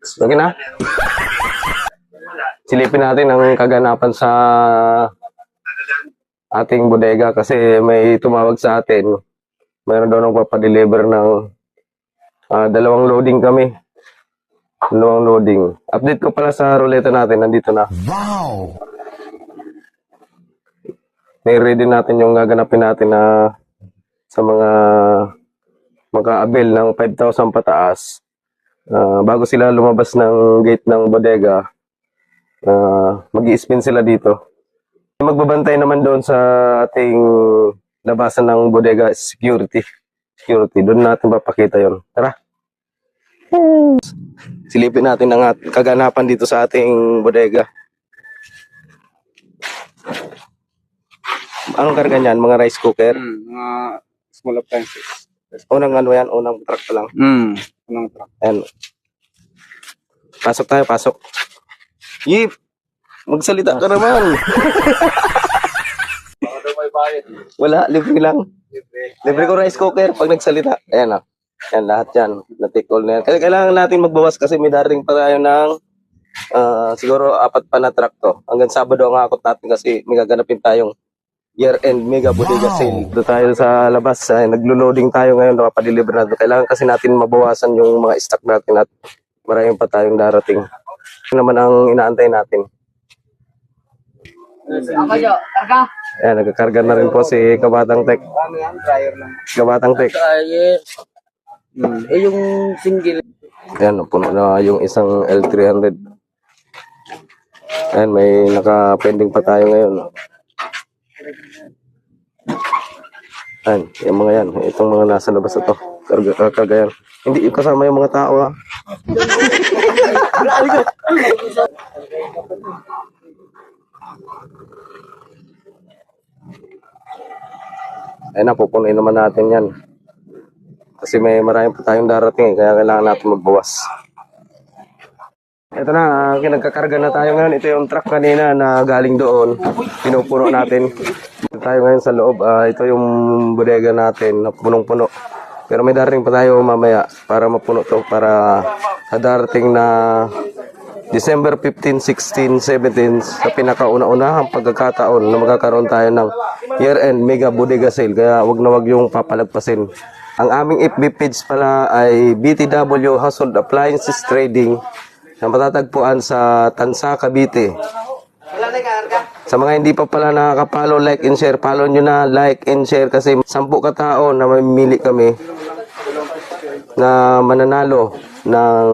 Okay na? Silipin natin ang kaganapan sa ating bodega kasi may tumawag sa atin. Mayroon daw nagpapadeliver ng dalawang loading kami. Dalawang loading. Update ko pala sa ruleta natin. Nandito na. Wow! May-ready natin yung gaganapin natin na sa mga maka-avail ng 5,000 pataas. Bago sila lumabas ng gate ng bodega, mag-i-spin sila dito. Magbabantay naman doon sa ating labasan ng bodega security. Doon natin papakita yon. Tara! Silipin natin ang kaganapan dito sa ating bodega. Anong karga niyan? Mga rice cooker? Mga small appliances. Unang ano yan? Unang truck pa lang. Unang truck. Ayan. Pasok tayo, pasok. Yip! Magsalita ka naman. Baka daw may bayad. Wala, libre lang. Libre ko rice cooker pag nagsalita. Ayan o. Yan, lahat yan. Na-take all na yan. Kasi kailangan natin magbawas kasi may daring pa tayo ng siguro 4 pa na truck to. Hanggang Sabado ang akot natin kasi may gaganapin tayong year-end mega bodega sale. Doon tayo sa labas. Naglo-loading tayo ngayon. Napapadeliver natin. Kailangan kasi natin mabawasan yung mga stock natin at maraming pa tayong darating. Ito naman ang inaantay natin. Ako jo, karga. Ayan, nagkakarga na rin po si Kabatang Tech. Ano yan? Dryer lang. Kabatang Tech. Yung single. Ayan, puno na yung isang L300. Ayan, may naka-pending pa tayo ngayon. Ayan, yung mga yan. Itong mga nasa labas ito. Karga yan. Hindi kasama yung mga tao ha. Ayan na, pupunuin naman natin yan. Kasi may maraming pa tayong darating kaya kailangan natin magbawas. Ito na, kinagkakarga na tayo ngayon. Ito yung truck kanina na galing doon. Pinupuno natin. Ito tayo ngayon sa loob. Ito yung bodega natin na punong-puno. Pero may darating pa tayo mamaya para mapuno to para sa darating na December 15, 16, 17 sa pinakauna-unahang pagkakataon na magkakaroon tayo ng year-end mega bodega sale. Kaya wag na wag yung papalagpasin. Ang aming FB page pala ay BTW Household Appliances Trading na matatagpuan sa Tansa, Cavite. Sa mga hindi pa pala nakaka-follow, like and share. Follow nyo na, like and share kasi 10 katao na mamimili kami na mananalo ng